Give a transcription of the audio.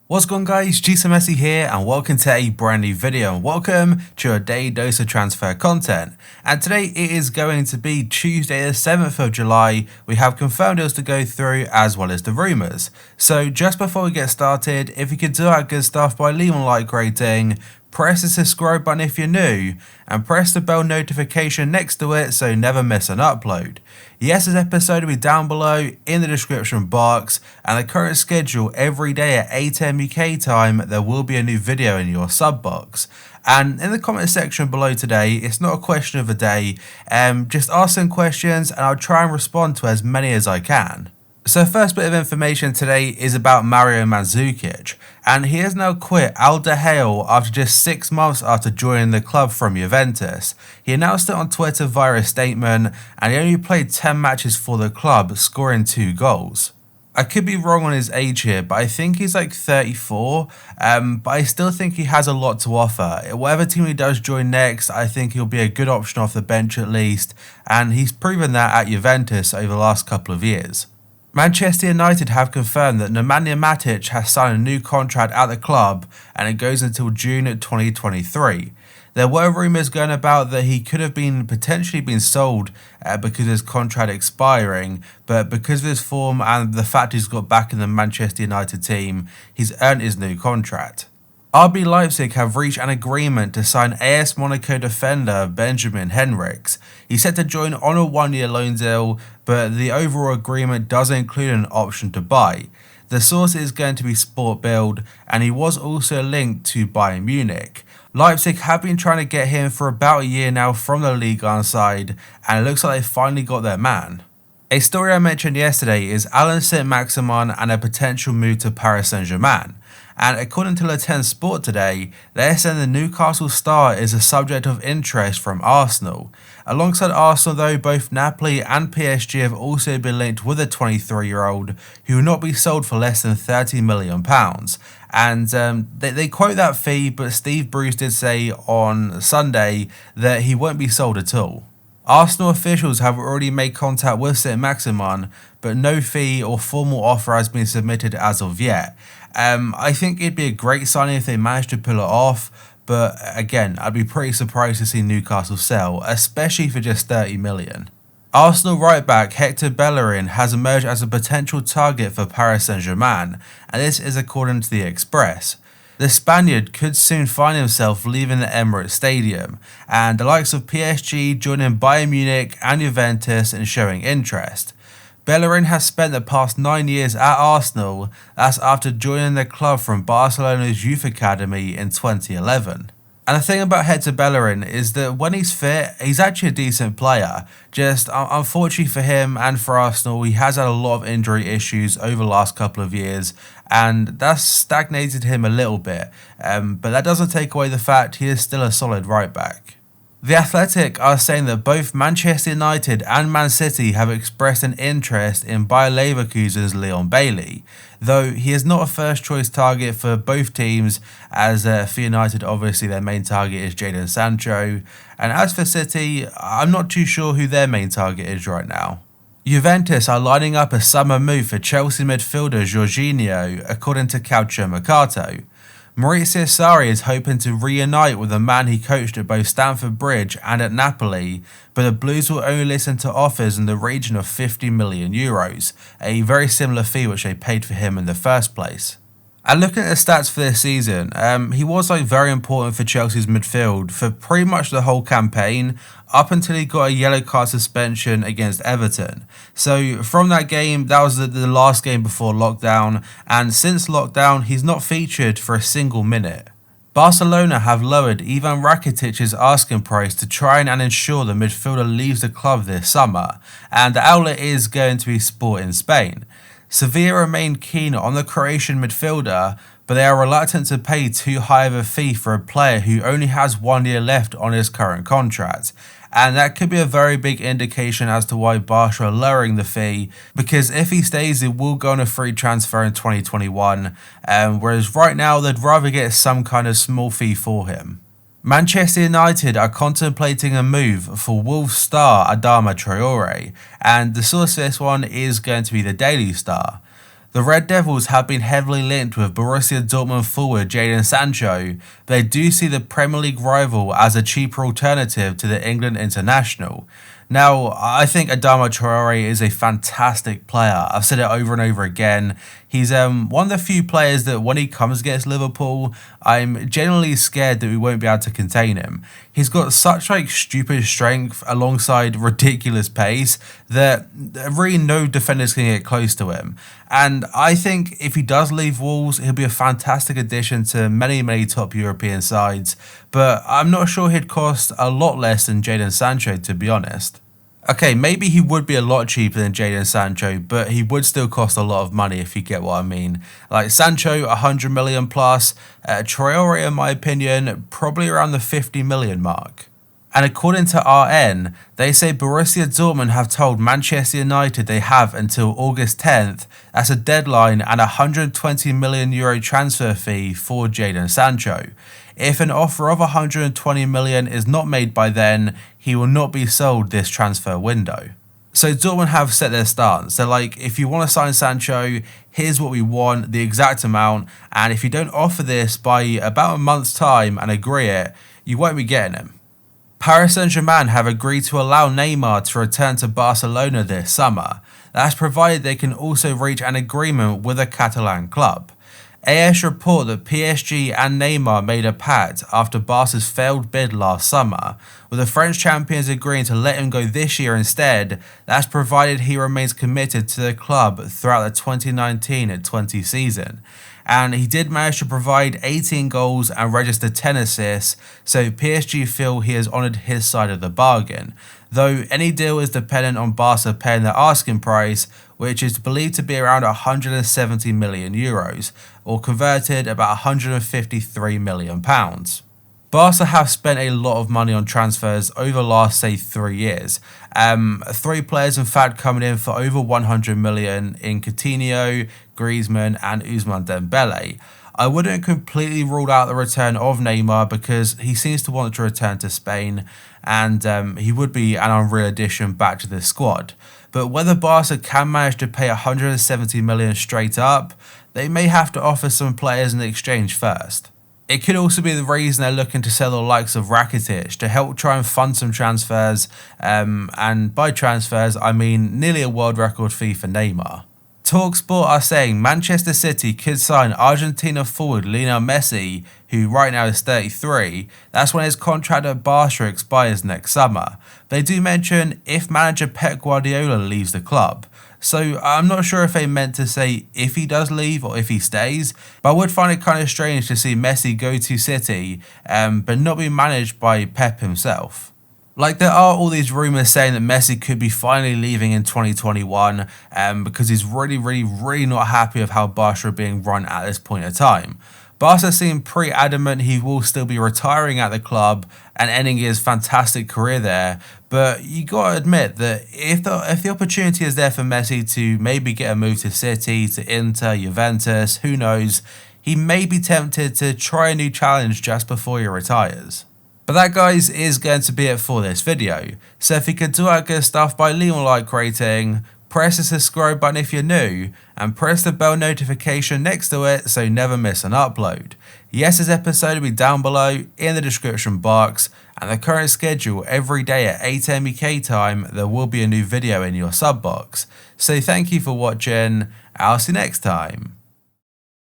What's going on, guys? MESSI here and welcome to a brand new video and welcome to your daily dose of transfer content. And today it is going to be Tuesday the 7th of July. We have confirmed deals to go through as well as the rumours. So just before we get started, if you could do that good stuff by leaving a like rating, press the subscribe button if you're new, and press the bell notification next to it so you never miss an upload. Yes, this episode will be down below in the description box, and the current schedule every day at 8 AM UK time, there will be a new video in your sub box. And in the comment section below today, it's not a question of the day, just ask some questions and I'll try and respond to as many as I can. So first bit of information today is about Mario Mandzukic, and he has now quit Al Hilal after just 6 months after joining the club from Juventus. He announced it on Twitter via a statement, and he only played 10 matches for the club, scoring 2 goals. I could be wrong on his age here, but I think he's like 34, but I still think he has a lot to offer. Whatever team he does join next, I think he'll be a good option off the bench at least, and he's proven that at Juventus over the last couple of years. Manchester United have confirmed that Nemanja Matich has signed a new contract at the club and it goes until June 2023. There were rumours going about that he could have potentially been sold because of his contract expiring, but because of his form and the fact he's got back in the Manchester United team, he's earned his new contract. RB Leipzig have reached an agreement to sign AS Monaco defender Benjamin Henrichs. He's set to join on a 1-year loan deal, but the overall agreement does include an option to buy. The source is going to be Sport Bild, and he was also linked to Bayern Munich. Leipzig have been trying to get him for about a year now from the Ligue 1 side, and it looks like they finally got their man. A story I mentioned yesterday is Alan SAINT-MAXIMIN and a potential move to Paris Saint-Germain. And according to Le 10 Sport today, they're saying the Newcastle star is a subject of interest from Arsenal. Alongside Arsenal though, both Napoli and PSG have also been linked with a 23-year-old who will not be sold for less than £30 million. And they quote that fee, but Steve Bruce did say on Sunday that he won't be sold at all. Arsenal officials have already made contact with SAINT-MAXIMIN, but no fee or formal offer has been submitted as of yet. I think it'd be a great signing if they managed to pull it off, but again, I'd be pretty surprised to see Newcastle sell, especially for just 30 million. Arsenal right back Hector Bellerian has emerged as a potential target for Paris Saint-Germain, and this is according to the Express. The Spaniard could soon find himself leaving the Emirates Stadium, and the likes of PSG joining Bayern Munich and Juventus in showing interest. Bellerian has spent the past 9 years at Arsenal, that's after joining the club from Barcelona's youth academy in 2011. And the thing about Hector Bellerian is that when he's fit, he's actually a decent player. Just unfortunately for him and for Arsenal, he has had a lot of injury issues over the last couple of years, and that's stagnated him a little bit. But that doesn't take away the fact he is still a solid right back. The Athletic are saying that both Manchester United and Man City have expressed an interest in Bayer Leverkusen's Leon Bailey, though he is not a first choice target for both teams, as for United obviously their main target is Jadon Sancho, and as for City, I'm not too sure who their main target is right now. Juventus are lining up a summer move for Chelsea midfielder Jorginho, according to Calcio Mercato. Maurizio Sarri is hoping to reunite with the man he coached at both Stamford Bridge and at Napoli, but the Blues will only listen to offers in the region of €50 million, a very similar fee which they paid for him in the first place. And looking at the stats for this season, he was very important for Chelsea's midfield for pretty much the whole campaign, up until he got a yellow card suspension against Everton. So from that game, that was the last game before lockdown, and since lockdown, he's not featured for a single minute. Barcelona have lowered Ivan Rakitic's asking price to try and ensure the midfielder leaves the club this summer, and the outlet is going to be Sport in Spain. Sevilla remain keen on the Croatian midfielder, but they are reluctant to pay too high of a fee for a player who only has 1 year left on his current contract. And that could be a very big indication as to why Barca are lowering the fee, because if he stays, he will go on a free transfer in 2021, whereas right now they'd rather get some kind of small fee for him. Manchester United are contemplating a move for Wolves star Adama Traore, and the source for this one is going to be the Daily Star. The The Red Devils have been heavily linked with Borussia Dortmund forward Jadon Sancho. They do see the Premier League rival as a cheaper alternative to the England international. Now, I think Adama Traore is a fantastic player. I've said it over and over again. He's one of the few players that when he comes against Liverpool, I'm genuinely scared that we won't be able to contain him. He's got such stupid strength alongside ridiculous pace that really no defenders can get close to him. And I think if he does leave Wolves, he'll be a fantastic addition to many top European sides. But I'm not sure he'd cost a lot less than Jadon Sancho, to be honest. Okay, maybe he would be a lot cheaper than Jadon Sancho, but he would still cost a lot of money if you get what I mean. Like Sancho, 100 million plus, Traore, in my opinion, probably around the 50 million mark. And according to RN, they say Borussia Dortmund have told Manchester United they have until August 10th, that's a deadline, and a €120 million transfer fee for Jadon Sancho. If an offer of 120 million is not made by then, he will not be sold this transfer window. So Dortmund have set their stance. They're like, if you want to sign Sancho, here's what we want, the exact amount, and if you don't offer this by about a month's time and agree it, you won't be getting him. Paris Saint-Germain have agreed to allow Neymar to return to Barcelona this summer. That's provided they can also reach an agreement with a Catalan club. AS report that PSG and Neymar made a pact after Barca's failed bid last summer, with the French champions agreeing to let him go this year instead. That's provided he remains committed to the club throughout the 2019-20 season. And he did manage to provide 18 goals and register 10 assists, so PSG feel he has honoured his side of the bargain, though any deal is dependent on Barca paying their asking price, which is believed to be around 170 million euros, or converted about 153 million pounds. Barca have spent a lot of money on transfers over the last, say, 3 years. 3 players, in fact, coming in for over 100 million in Coutinho, Griezmann and Ousmane Dembele. I wouldn't completely rule out the return of Neymar because he seems to want to return to Spain, and he would be an unreal addition back to the squad. But whether Barca can manage to pay 170 million straight up, they may have to offer some players in exchange first. It could also be the reason they're looking to sell the likes of Rakitic to help try and fund some transfers, and by transfers I mean nearly a world record fee for Neymar. TalkSport are saying Manchester City could sign Argentina forward Lionel Messi, who right now is 33. That's when his contract at Barca expires next summer. They do mention if manager Pep Guardiola leaves the club. So I'm not sure if they meant to say if he does leave or if he stays, but I would find it kind of strange to see Messi go to City, but not be managed by Pep himself. Like, there are all these rumours saying that Messi could be finally leaving in 2021 because he's really not happy with how Barca are being run at this point in time. Barca seem pretty adamant he will still be retiring at the club and ending his fantastic career there, but you gotta admit that if the opportunity is there for Messi to maybe get a move to City, to Inter, Juventus, who knows, he may be tempted to try a new challenge just before he retires. But that, guys, is going to be it for this video. So if you could do that good stuff by leaving a like rating, press the subscribe button if you're new, and press the bell notification next to it so you never miss an upload. Yes, this episode will be down below in the description box, and the current schedule every day at 8 AM UK time, there will be a new video in your sub box. So thank you for watching, I'll see you next time.